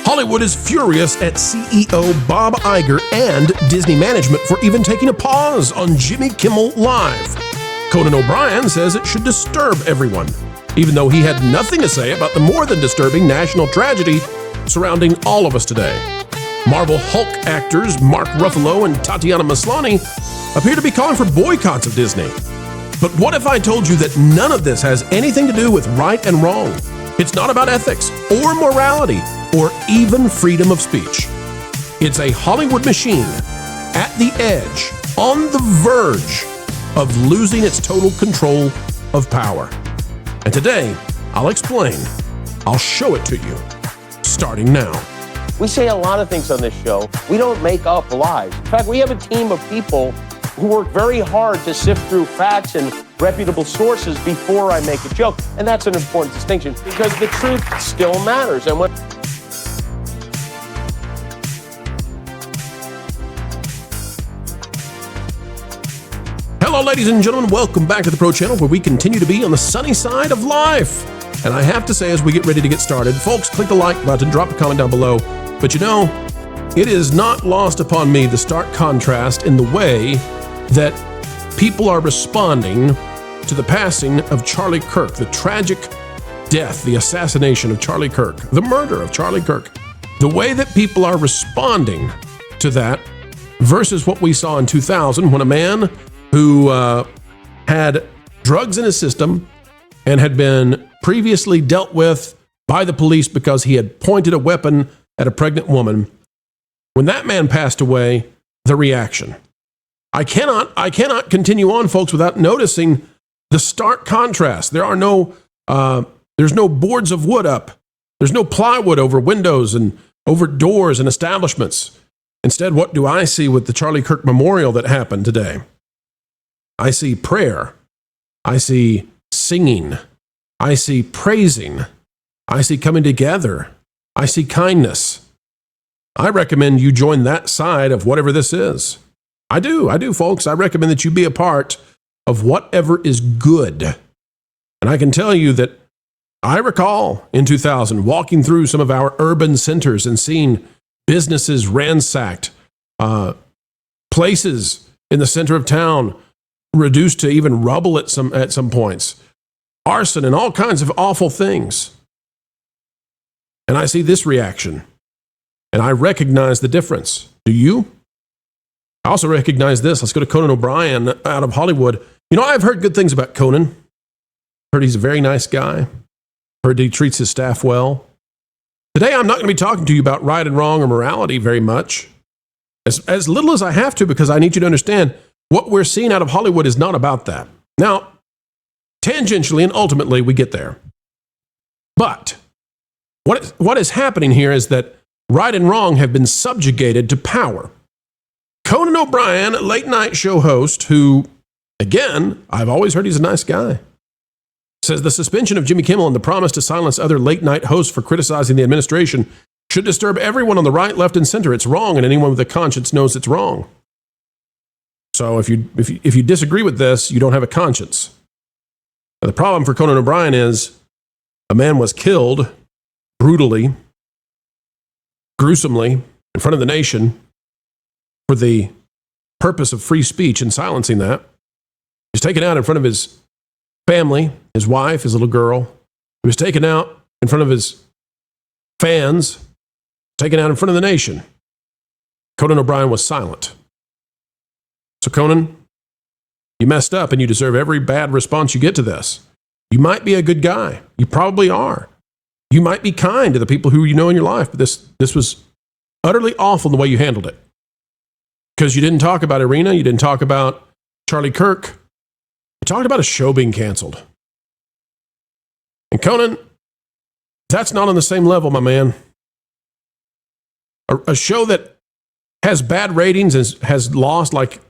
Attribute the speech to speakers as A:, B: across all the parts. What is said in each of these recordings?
A: Hollywood is furious at CEO Bob Iger and Disney management for even taking a pause on Jimmy Kimmel Live. Conan O'Brien says it should disturb everyone, even though he had nothing to say about the more than disturbing national tragedy surrounding all of us today. Marvel Hulk actors Mark Ruffalo and Tatiana Maslany appear to be calling for boycotts of Disney. But what if I told you that none of this has anything to do with right and wrong? It's not about ethics or morality or even freedom of speech. It's a Hollywood machine at the edge, on the verge of losing its total control of power. And today, I'll explain. I'll show it to you, starting now.
B: We say a lot of things on this show. We don't make up lies. In fact, we have a team of people who work very hard to sift through facts and reputable sources before I make a joke. And that's an important distinction because the truth still matters. And
A: Hello, ladies and gentlemen. Welcome back to the Pro Channel, where we continue to be on the sunny side of life. And I have to say, as we get ready to get started, folks, click the like button, drop a comment down below. But you know, it is not lost upon me the stark contrast in the way that people are responding to the passing of Charlie Kirk, the tragic death, the assassination of Charlie Kirk, the murder of Charlie Kirk. The way that people are responding to that versus what we saw in 2000 when a man who had drugs in his system and had been previously dealt with by the police because he had pointed a weapon at a pregnant woman. When that man passed away, the reaction. I cannot continue on, folks, without noticing the stark contrast. There's no boards of wood up. There's no plywood over windows and over doors and establishments. Instead, what do I see with the Charlie Kirk memorial that happened today? I see prayer. I see singing. I see praising. I see coming together. I see kindness. I recommend you join that side of whatever this is. I do, folks. I recommend that you be a part of whatever is good. And I can tell you that I recall in 2000 walking through some of our urban centers and seeing businesses ransacked, places in the center of town reduced to even rubble at some points, arson and all kinds of awful things. And I see this reaction, and I recognize the difference. Do you? I also recognize this. Let's go to Conan O'Brien out of Hollywood. You know, I've heard good things about Conan. Heard he's a very nice guy. Heard he treats his staff well. Today, I'm not going to be talking to you about right and wrong or morality very much. As little as I have to, because I need you to understand what we're seeing out of Hollywood is not about that. Now, tangentially and ultimately, we get there. But what is happening here is that right and wrong have been subjugated to power. Conan O'Brien, late night show host, who, again, I've always heard he's a nice guy, says the suspension of Jimmy Kimmel and the promise to silence other late night hosts for criticizing the administration should disturb everyone on the right, left, and center. It's wrong, and anyone with a conscience knows it's wrong. So if you disagree with this, you don't have a conscience. Now, the problem for Conan O'Brien is a man was killed brutally, gruesomely, in front of the nation for the purpose of free speech and silencing that. He was taken out in front of his family, his wife, his little girl. He was taken out in front of his fans, taken out in front of the nation. Conan O'Brien was silent. So Conan, you messed up and you deserve every bad response you get to this. You might be a good guy. You probably are. You might be kind to the people who you know in your life, but this was utterly awful in the way you handled it. Because you didn't talk about Irina, you didn't talk about Charlie Kirk, you talked about a show being canceled. And Conan, that's not on the same level, my man. A show that has bad ratings and has lost like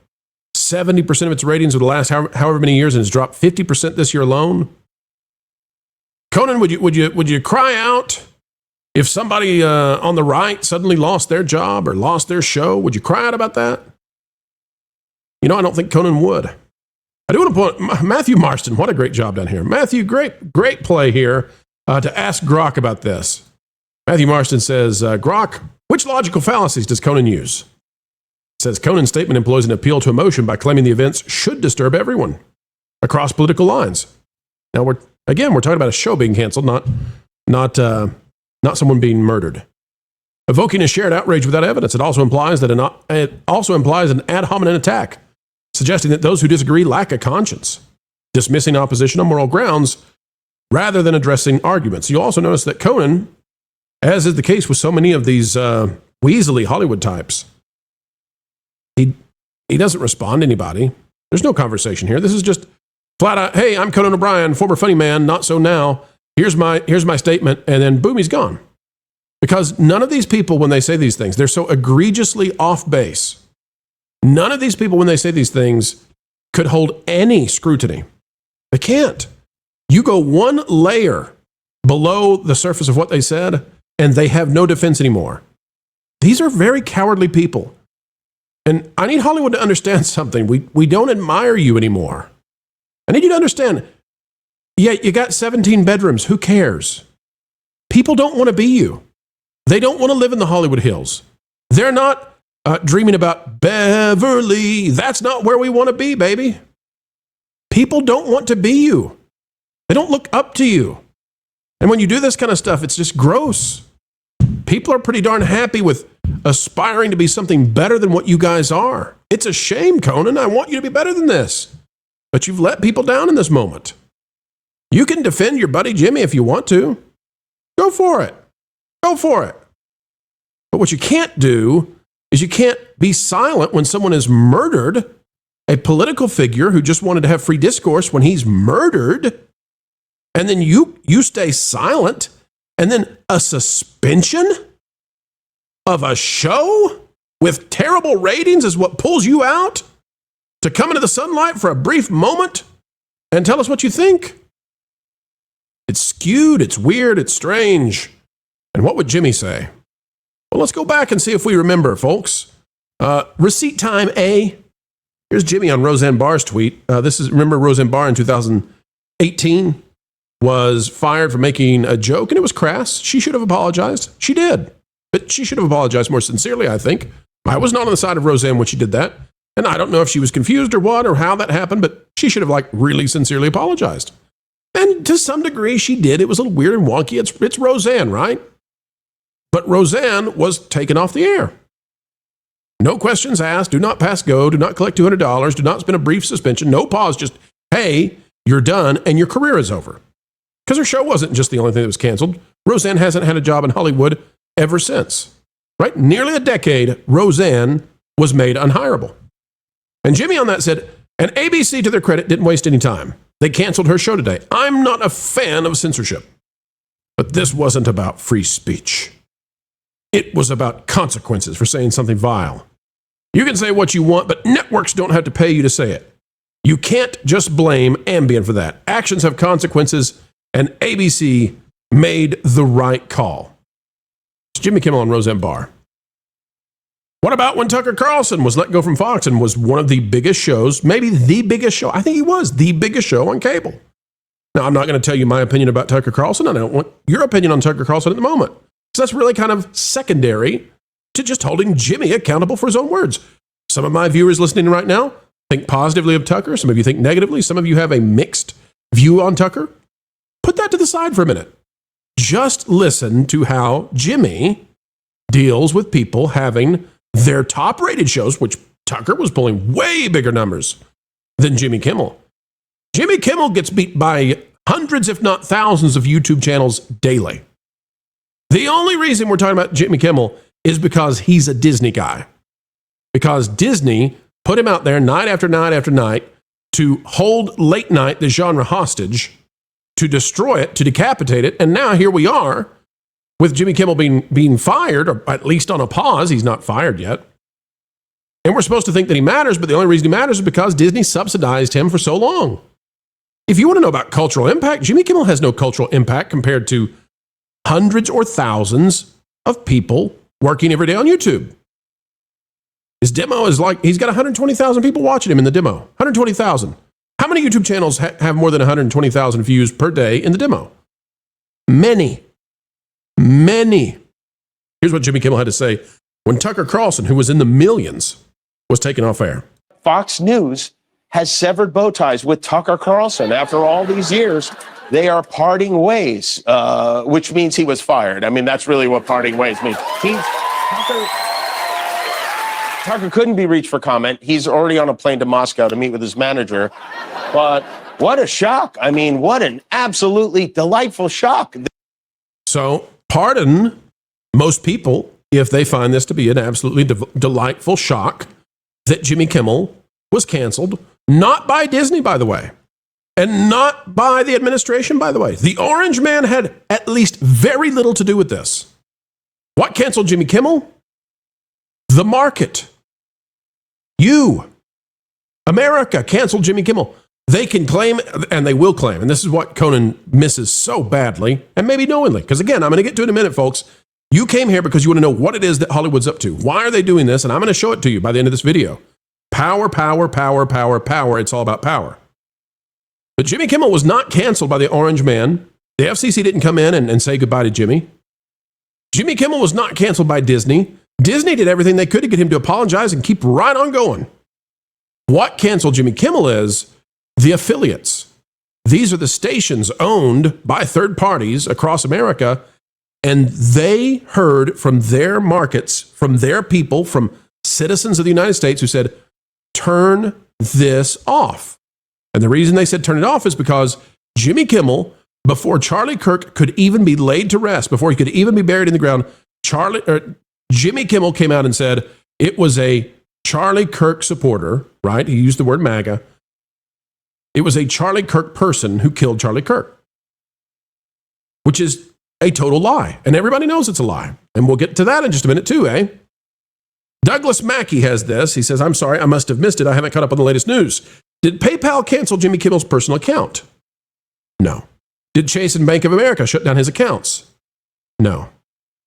A: 70% of its ratings over the last however many years and has dropped 50% this year alone. Conan, would you cry out if somebody on the right suddenly lost their job or lost their show? Would you cry out about that? You know, I don't think Conan would. I do want to point Matthew Marston. What a great job down here, Matthew. Great play here to ask Grok about this. Matthew Marston says, Grok, which logical fallacies does Conan use? Says Conan's statement employs an appeal to emotion by claiming the events should disturb everyone across political lines. Now, we're talking about a show being canceled, not someone being murdered. Evoking a shared outrage without evidence. It also implies an ad hominem attack, suggesting that those who disagree lack a conscience, dismissing opposition on moral grounds rather than addressing arguments. You'll also notice that Conan, as is the case with so many of these weaselly Hollywood types, he doesn't respond to anybody. There's no conversation here. This is just flat out, hey, I'm Conan O'Brien, former funny man, not so now. Here's my statement, and then boom, he's gone. Because none of these people, when they say these things, they're so egregiously off base. None of these people, when they say these things, could hold any scrutiny. They can't. You go one layer below the surface of what they said, and they have no defense anymore. These are very cowardly people. And I need Hollywood to understand something. We don't admire you anymore. I need you to understand, yeah, you got 17 bedrooms. Who cares? People don't want to be you. They don't want to live in the Hollywood Hills. They're not dreaming about Beverly. That's not where we want to be, baby. People don't want to be you. They don't look up to you. And when you do this kind of stuff, it's just gross. People are pretty darn happy with aspiring to be something better than what you guys are. It's a shame, Conan. I want you to be better than this. But you've let people down in this moment. You can defend your buddy Jimmy if you want to. Go for it. Go for it. But what you can't do is you can't be silent when someone is murdered, a political figure who just wanted to have free discourse when he's murdered, and then you stay silent, and then a suspension of a show with terrible ratings is what pulls you out to come into the sunlight for a brief moment and tell us what you think. It's skewed, it's weird, it's strange. And what would Jimmy say? Well, let's go back and see if we remember, folks. Receipt time A. Here's Jimmy on Roseanne Barr's tweet. Remember Roseanne Barr in 2018 was fired for making a joke, and it was crass. She should have apologized. She did. But she should have apologized more sincerely, I think. I was not on the side of Roseanne when she did that. And I don't know if she was confused or what or how that happened, but she should have really sincerely apologized. And to some degree, she did. It was a little weird and wonky. It's Roseanne, right? But Roseanne was taken off the air. No questions asked. Do not pass go. Do not collect $200. Do not spend a brief suspension. No pause. Just, hey, you're done and your career is over. Because her show wasn't just the only thing that was canceled. Roseanne hasn't had a job in Hollywood ever since. Right? Nearly a decade, Roseanne was made unhireable. And Jimmy on that said, and ABC, to their credit, didn't waste any time. They canceled her show today. I'm not a fan of censorship. But this wasn't about free speech. It was about consequences for saying something vile. You can say what you want, but networks don't have to pay you to say it. You can't just blame Ambien for that. Actions have consequences, and ABC made the right call. It's Jimmy Kimmel and Roseanne Barr. What about when Tucker Carlson was let go from Fox and was one of the biggest shows, maybe the biggest show? I think he was the biggest show on cable. Now, I'm not going to tell you my opinion about Tucker Carlson. I don't want your opinion on Tucker Carlson at the moment. So that's really kind of secondary to just holding Jimmy accountable for his own words. Some of my viewers listening right now think positively of Tucker. Some of you think negatively. Some of you have a mixed view on Tucker. Put that to the side for a minute. Just listen to how Jimmy deals with people having their top-rated shows, which Tucker was pulling way bigger numbers than Jimmy Kimmel. Jimmy Kimmel gets beat by hundreds, if not thousands, of YouTube channels daily. The only reason we're talking about Jimmy Kimmel is because he's a Disney guy. Because Disney put him out there night after night after night to hold late night, the genre, hostage, to destroy it, to decapitate it, and now here we are with Jimmy Kimmel being fired, or at least on a pause. He's not fired yet. And we're supposed to think that he matters, but the only reason he matters is because Disney subsidized him for so long. If you want to know about cultural impact, Jimmy Kimmel has no cultural impact compared to hundreds or thousands of people working every day on YouTube. His demo is he's got 120,000 people watching him in the demo. 120,000. How many YouTube channels have more than 120,000 views per day in the demo? Many. many. Here's what Jimmy Kimmel had to say when Tucker Carlson, who was in the millions, was taken off air.
B: Fox News has severed bow ties with Tucker Carlson. After all these years, they are parting ways, which means he was fired. I mean, that's really what parting ways means. Tucker couldn't be reached for comment. He's already on a plane to Moscow to meet with his manager. But what a shock. I mean, what an absolutely delightful shock.
A: So, pardon most people if they find this to be an absolutely delightful shock that Jimmy Kimmel was canceled, not by Disney, by the way, and not by the administration, by the way. The Orange Man had at least very little to do with this. What canceled Jimmy Kimmel? The market. You, America, canceled Jimmy Kimmel. They can claim, and they will claim, and this is what Conan misses so badly, and maybe knowingly, because again, I'm going to get to it in a minute, folks. You came here because you want to know what it is that Hollywood's up to. Why are they doing this? And I'm going to show it to you by the end of this video. Power, power, power, power, power. It's all about power. But Jimmy Kimmel was not canceled by the Orange Man. The FCC didn't come in and say goodbye to Jimmy. Jimmy Kimmel was not canceled by Disney. Disney did everything they could to get him to apologize and keep right on going. What canceled Jimmy Kimmel is the affiliates. These are the stations owned by third parties across America, and they heard from their markets, from their people, from citizens of the United States who said, turn this off. And the reason they said turn it off is because Jimmy Kimmel, before Charlie Kirk could even be laid to rest, before he could even be buried in the ground, Jimmy Kimmel came out and said it was a Charlie Kirk supporter, right? He used the word MAGA. It was a Charlie Kirk person who killed Charlie Kirk, which is a total lie. And everybody knows it's a lie. And we'll get to that in just a minute too, eh? Douglas Mackey has this. He says, I'm sorry, I must have missed it. I haven't caught up on the latest news. Did PayPal cancel Jimmy Kimmel's personal account? No. Did Chase and Bank of America shut down his accounts? No.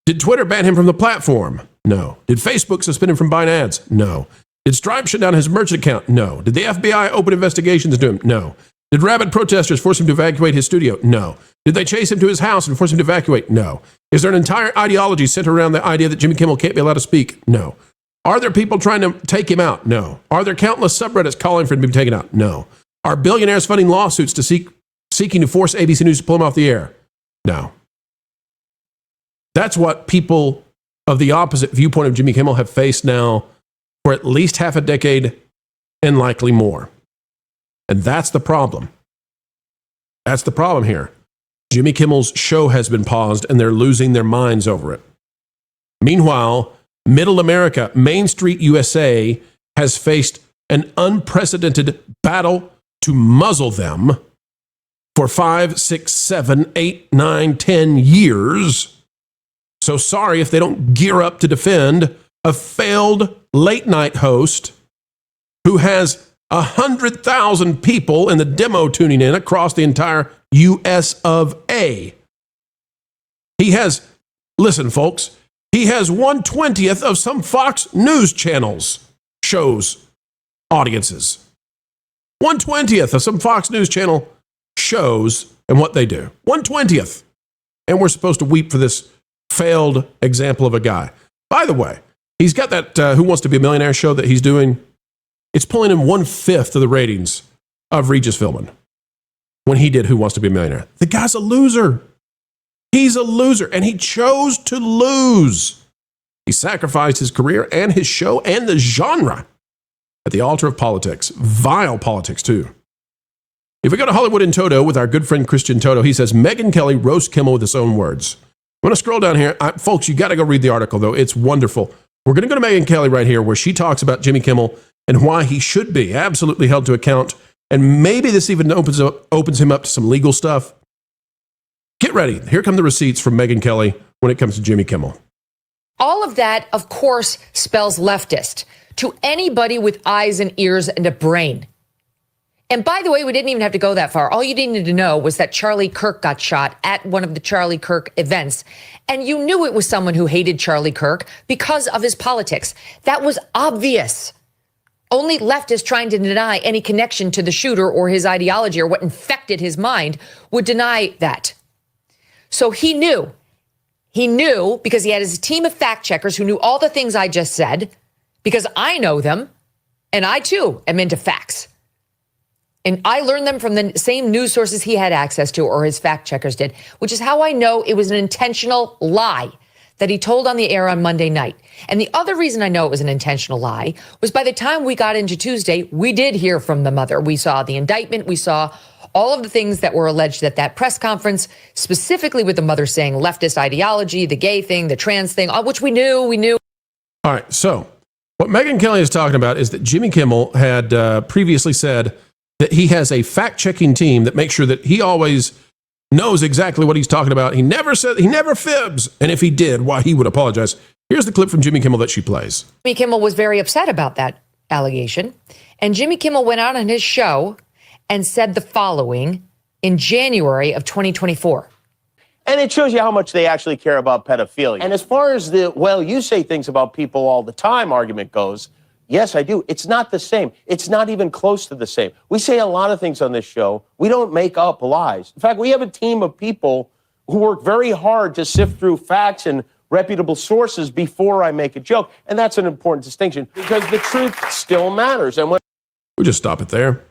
A: Did Twitter ban him from the platform? No. Did Facebook suspend him from buying ads? No. Did Stripe shut down his merchant account? No. Did the FBI open investigations into him? No. Did rabid protesters force him to evacuate his studio? No. Did they chase him to his house and force him to evacuate? No. Is there an entire ideology centered around the idea that Jimmy Kimmel can't be allowed to speak? No. Are there people trying to take him out? No. Are there countless subreddits calling for him to be taken out? No. Are billionaires funding lawsuits to seeking to force ABC News to pull him off the air? No. That's what people of the opposite viewpoint of Jimmy Kimmel have faced now for at least half a decade and likely more. And that's the problem. That's the problem here. Jimmy Kimmel's show has been paused and they're losing their minds over it. Meanwhile, Middle America, Main Street USA, has faced an unprecedented battle to muzzle them for 5, 6, 7, 8, 9, 10 years. So sorry if they don't gear up to defend a failed late night host who has 100,000 people in the demo tuning in across the entire US of A. He has, listen folks, he has 1/20th of some Fox News channels shows audiences. 1/20th of some Fox News channel shows and what they do. 1/20th. And we're supposed to weep for this failed example of a guy. By the way, he's got that Who Wants to Be a Millionaire show that he's doing. It's pulling in 1/5 of the ratings of Regis Philbin when he did Who Wants to Be a Millionaire. The guy's a loser. He's a loser, and he chose to lose. He sacrificed his career and his show and the genre at the altar of politics. Vile politics, too. If we go to Hollywood in Toto with our good friend Christian Toto, he says, Megyn Kelly roasts Kimmel with his own words. I'm going to scroll down here. Folks, you got to go read the article, though. It's wonderful. We're going to go to Megyn Kelly right here, where she talks about Jimmy Kimmel and why he should be absolutely held to account. And maybe this even opens him up to some legal stuff. Get ready. Here come the receipts from Megyn Kelly when it comes to Jimmy Kimmel.
C: All of that, of course, spells leftist to anybody with eyes and ears and a brain. And by the way, we didn't even have to go that far. All you needed to know was that Charlie Kirk got shot at one of the Charlie Kirk events. And you knew it was someone who hated Charlie Kirk because of his politics. That was obvious. Only leftists trying to deny any connection to the shooter or his ideology or what infected his mind would deny that. So he knew He knew because he had his team of fact checkers who knew all the things I just said, because I know them, and I too am into facts. And I learned them from the same news sources he had access to, or his fact checkers did, which is how I know it was an intentional lie that he told on the air on Monday night. And the other reason I know it was an intentional lie was by the time we got into Tuesday, we did hear from the mother. We saw the indictment. We saw all of the things that were alleged at that press conference, specifically with the mother saying leftist ideology, the gay thing, the trans thing, which we knew.
A: All right, so what Megyn Kelly is talking about is that Jimmy Kimmel had previously said that he has a fact-checking team that makes sure that he always knows exactly what he's talking about. He never fibs. And if he did, why, he would apologize. Here's the clip from Jimmy Kimmel that she plays.
C: Jimmy Kimmel was very upset about that allegation. And Jimmy Kimmel went out on his show and said the following in January of 2024.
B: And it shows you how much they actually care about pedophilia. And as far as the, well, you say things about people all the time argument goes, yes, I do. It's not the same. It's not even close to the same. We say a lot of things on this show. We don't make up lies. In fact, we have a team of people who work very hard to sift through facts and reputable sources before I make a joke. And that's an important distinction because the truth still matters. And when
A: we'll just stop it there.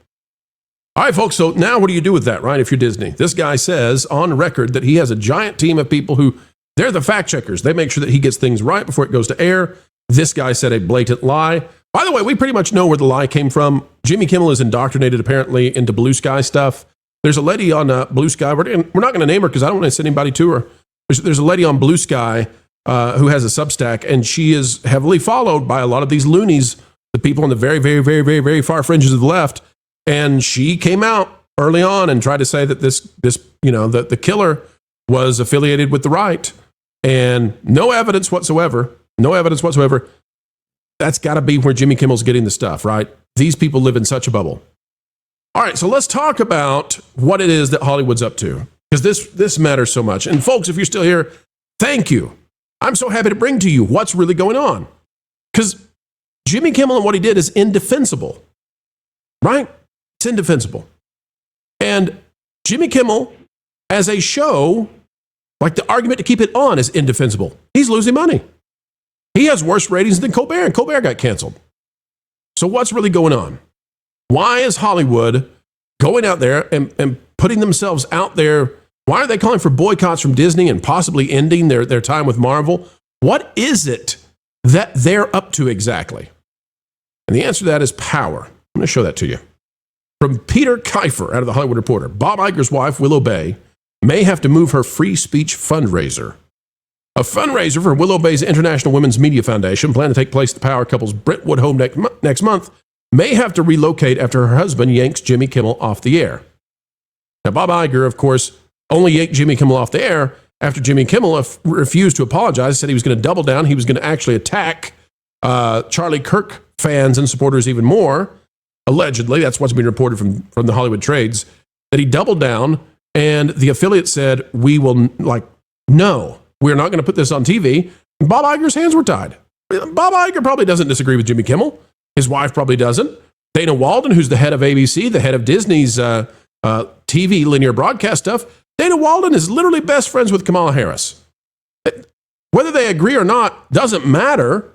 A: All right, folks, so now what do you do with that, right, if you're Disney? This guy says on record that he has a giant team of people who, they're the fact checkers. They make sure that he gets things right before it goes to air. This guy said a blatant lie. By the way, we pretty much know where the lie came from. Jimmy Kimmel is indoctrinated, apparently, into Blue Sky stuff. There's a lady on Blue Sky. We're not going to name her because I don't want to send anybody to her. There's a lady on Blue Sky who has a Substack, and she is heavily followed by a lot of these loonies, the people on the very, very, very, very, very far fringes of the left. And she came out early on and tried to say that this that the killer was affiliated with the right, and no evidence whatsoever. That's got to be where Jimmy Kimmel's getting the stuff, right? These people live in such a bubble. All right, so let's talk about what it is that Hollywood's up to, because this matters so much. And folks, if you're still here, thank you. I'm so happy to bring to you what's really going on, because Jimmy Kimmel and what he did is indefensible, right? It's indefensible. And Jimmy Kimmel, as a show, like the argument to keep it on is indefensible. He's losing money. He has worse ratings than Colbert, and Colbert got canceled. So what's really going on? Why is Hollywood going out there and putting themselves out there? Why are they calling for boycotts from Disney and possibly ending their time with Marvel? What is it that they're up to exactly? And the answer to that is power. I'm going to show that to you. From Peter Kiefer out of The Hollywood Reporter, Bob Iger's wife, Willow Bay, may have to move her free speech fundraiser. A fundraiser for Willow Bay's International Women's Media Foundation, planned to take place at the power couple's Brentwood home next month, may have to relocate after her husband yanks Jimmy Kimmel off the air. Now, Bob Iger, of course, only yanked Jimmy Kimmel off the air after Jimmy Kimmel refused to apologize, said he was going to double down. He was going to actually attack Charlie Kirk fans and supporters even more. Allegedly, that's what's been reported from the Hollywood trades, that he doubled down, and the affiliate said, no, we're not going to put this on TV. And Bob Iger's hands were tied. Bob Iger probably doesn't disagree with Jimmy Kimmel. His wife probably doesn't. Dana Walden, who's the head of ABC, the head of Disney's TV linear broadcast stuff, Dana Walden is literally best friends with Kamala Harris. Whether they agree or not doesn't matter.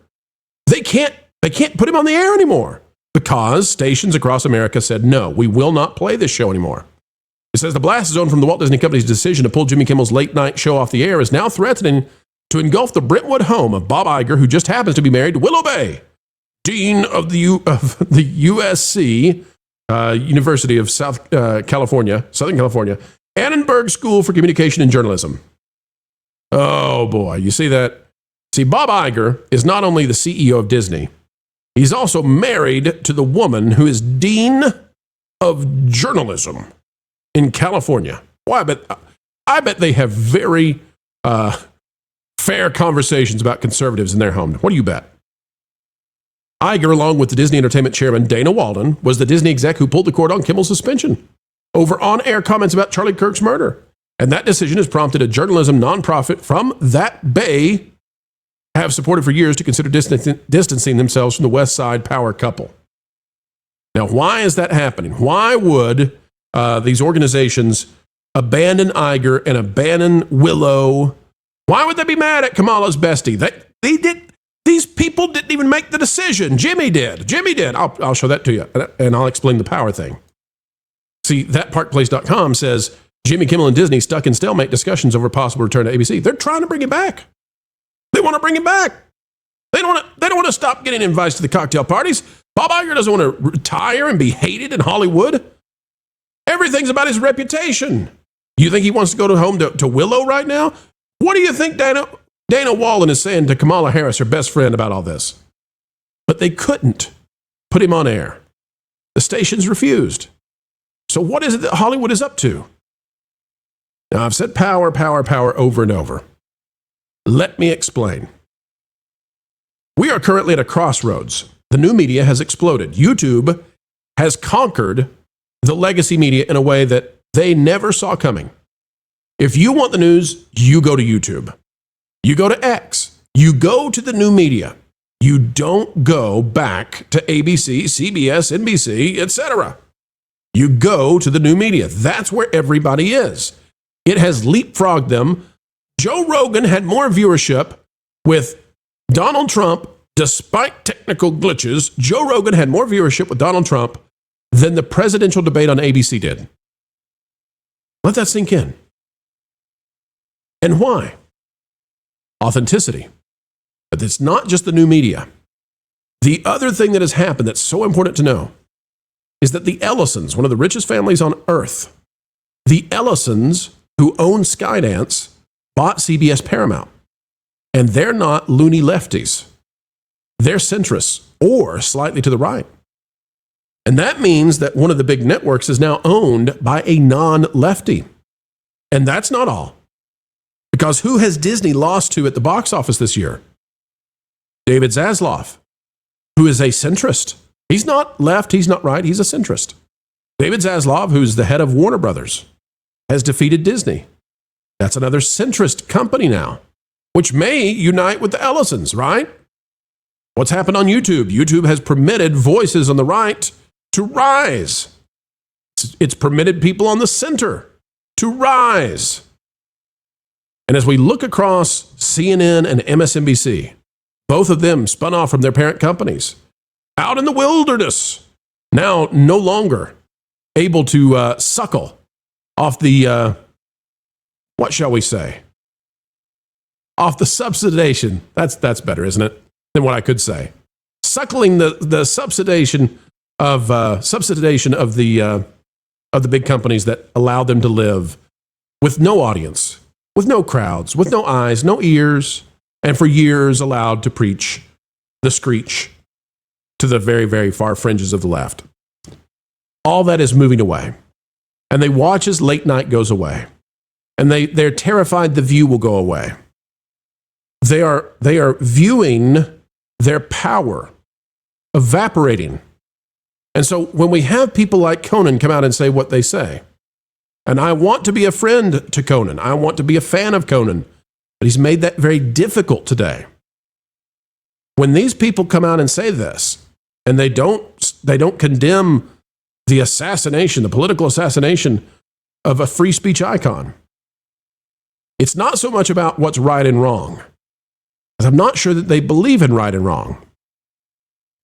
A: They can't put him on the air anymore, because stations across America said, no, we will not play this show anymore. It says the blast zone from the Walt Disney Company's decision to pull Jimmy Kimmel's late night show off the air is now threatening to engulf the Brentwood home of Bob Iger, who just happens to be married to Willow Bay, dean of the USC, University of Southern California, Annenberg School for Communication and Journalism. Oh boy, you see that? See, Bob Iger is not only the CEO of Disney, he's also married to the woman who is dean of journalism in California. Well, I bet they have very fair conversations about conservatives in their home. What do you bet? Iger, along with the Disney Entertainment chairman Dana Walden, was the Disney exec who pulled the cord on Kimmel's suspension over on-air comments about Charlie Kirk's murder. And that decision has prompted a journalism nonprofit from that bay have supported for years to consider distancing themselves from the West Side power couple. Now, why is that happening? Why would these organizations abandon Iger and abandon Willow? Why would they be mad at Kamala's bestie? These people didn't even make the decision. Jimmy did. I'll show that to you, and I'll explain the power thing. See, thatparkplace.com says Jimmy Kimmel and Disney stuck in stalemate discussions over possible return to ABC. They're trying to bring it back. They want to bring it back. They don't want to stop getting invites to the cocktail parties. Bob Iger doesn't want to retire and be hated in Hollywood. Everything's about his reputation. You think he wants to go home to Willow right now? What do you think Dana Wallen is saying to Kamala Harris, her best friend, about all this? But they couldn't put him on air. The stations refused. So what is it that Hollywood is up to? Now, I've said power over and over. Let me explain. We are currently at a crossroads. The new media has exploded. YouTube has conquered the legacy media in a way that they never saw coming. If you want the news, you go to YouTube. You go to X. You go to the new media. You don't go back to ABC, CBS, NBC, etc. You go to the new media. That's where everybody is. It has leapfrogged them. Joe Rogan had more viewership with Donald Trump, despite technical glitches. Joe Rogan had more viewership with Donald Trump than the presidential debate on ABC did. Let that sink in. And why? Authenticity. But it's not just the new media. The other thing that has happened that's so important to know is that the Ellisons, one of the richest families on earth, the Ellisons who own Skydance, bought CBS Paramount. And they're not loony lefties. They're centrists or slightly to the right. And that means that one of the big networks is now owned by a non-lefty. And that's not all. Because who has Disney lost to at the box office this year? David Zaslav, who is a centrist. He's not left, he's not right, he's a centrist. David Zaslav, who's the head of Warner Brothers, has defeated Disney. That's another centrist company now, which may unite with the Ellisons, right? What's happened on YouTube? YouTube has permitted voices on the right to rise. It's permitted people on the center to rise. And as we look across CNN and MSNBC, both of them spun off from their parent companies, out in the wilderness, now no longer able to suckle off the, what shall we say? Off the subsidization. That's better, isn't it? Than what I could say. Suckling the subsidization of the big companies that allow them to live with no audience, with no crowds, with no eyes, no ears, and for years allowed to preach the screech to the very, very far fringes of the left. All that is moving away. And they watch as late night goes away. And they're terrified the View will go away. They are viewing their power evaporating. And so when we have people like Conan come out and say what they say, and I want to be a friend to Conan, I want to be a fan of Conan, but he's made that very difficult today. When these people come out and say this, and they don't condemn the assassination, the political assassination of a free speech icon, it's not so much about what's right and wrong. I'm not sure that they believe in right and wrong.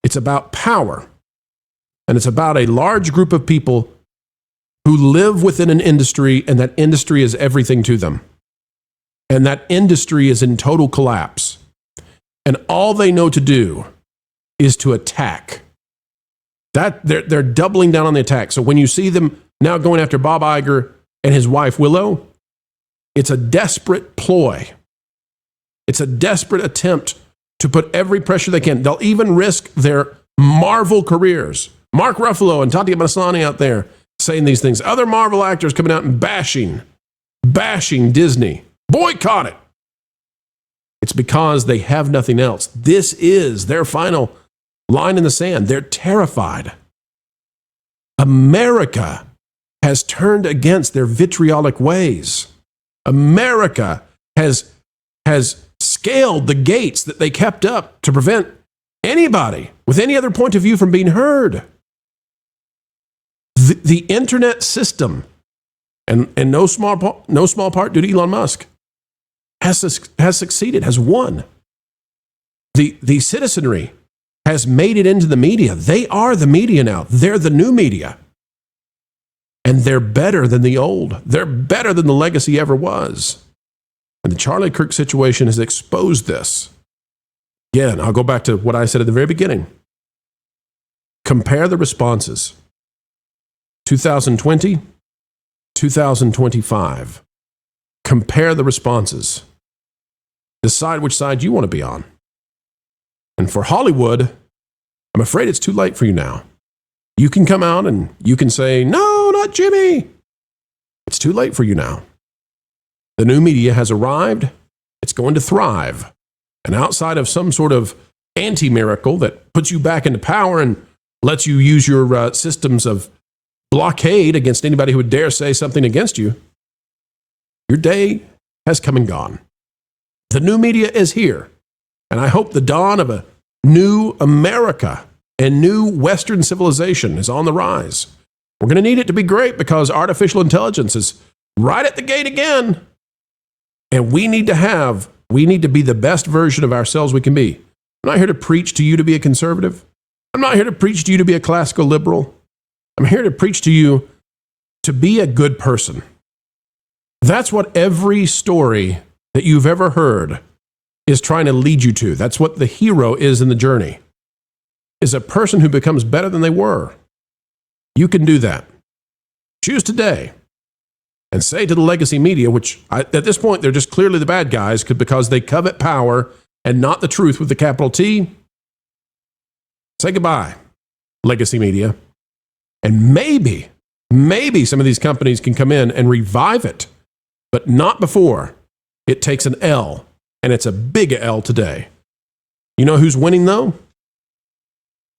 A: It's about power. And it's about a large group of people who live within an industry, and that industry is everything to them. And that industry is in total collapse. And all they know to do is to attack. That they're doubling down on the attack. So when you see them now going after Bob Iger and his wife Willow, it's a desperate ploy. It's a desperate attempt to put every pressure they can. They'll even risk their Marvel careers. Mark Ruffalo and Tatiana Maslany out there saying these things. Other Marvel actors coming out and bashing Disney. Boycott it. It's because they have nothing else. This is their final line in the sand. They're terrified. America has turned against their vitriolic ways. America has scaled the gates that they kept up to prevent anybody with any other point of view from being heard. The internet system, and no small part due to Elon Musk, has succeeded, has won. The citizenry has made it into the media. They are the media now. They're the new media. And they're better than the old. They're better than the legacy ever was. And the Charlie Kirk situation has exposed this. Again, I'll go back to what I said at the very beginning. Compare the responses. 2020, 2025. Compare the responses. Decide which side you want to be on. And for Hollywood, I'm afraid it's too late for you now. You can come out and you can say, no, not Jimmy. It's too late for you now. The new media has arrived. It's going to thrive. And outside of some sort of anti-miracle that puts you back into power and lets you use your systems of blockade against anybody who would dare say something against you, your day has come and gone. The new media is here. And I hope the dawn of a new America and new Western civilization is on the rise. We're going to need it to be great because artificial intelligence is right at the gate again. And we need to be the best version of ourselves we can be. I'm not here to preach to you to be a conservative. I'm not here to preach to you to be a classical liberal. I'm here to preach to you to be a good person. That's what every story that you've ever heard is trying to lead you to. That's what the hero is in the journey, is a person who becomes better than they were. You can do that. Choose today and say to the legacy media, which at this point, they're just clearly the bad guys because they covet power and not the truth with the capital T. Say goodbye, legacy media. And maybe some of these companies can come in and revive it, but not before it takes an L. And it's a big L today. You know who's winning, though?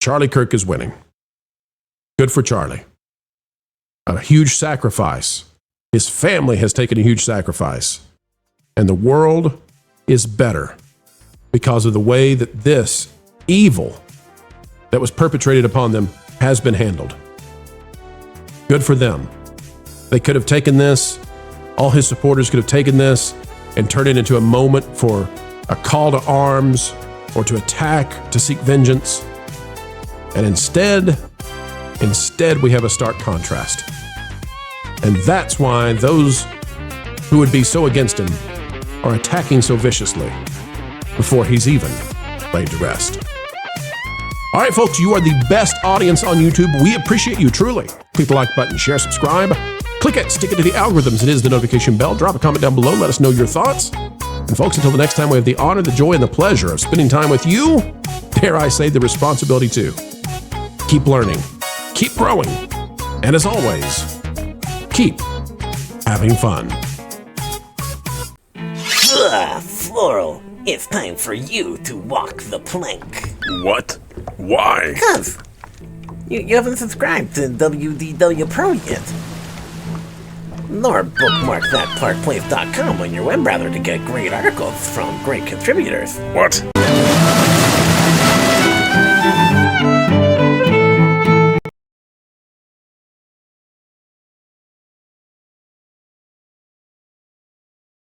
A: Charlie Kirk is winning. Good for Charlie. A huge sacrifice. His family has taken a huge sacrifice. And the world is better because of the way that this evil that was perpetrated upon them has been handled. Good for them. They could have taken this, all his supporters could have taken this, and turn it into a moment for a call to arms or to attack, to seek vengeance. And instead we have a stark contrast. And that's why those who would be so against him are attacking so viciously before he's even laid to rest. All right, folks, you are the best audience on YouTube. We appreciate you truly. Click the like button, share, subscribe. Click it, stick it to the algorithms. It is the notification bell. Drop a comment down below. Let us know your thoughts. And folks, until the next time, we have the honor, the joy, and the pleasure of spending time with you. Dare I say, the responsibility too. Keep learning. Keep growing. And as always, keep having fun.
D: Floral, it's time for you to walk the plank.
E: What? Why?
D: Because you haven't subscribed to WDW Pro yet. Nor bookmark thatparkplace.com on your web browser to get great articles from great contributors.
E: What?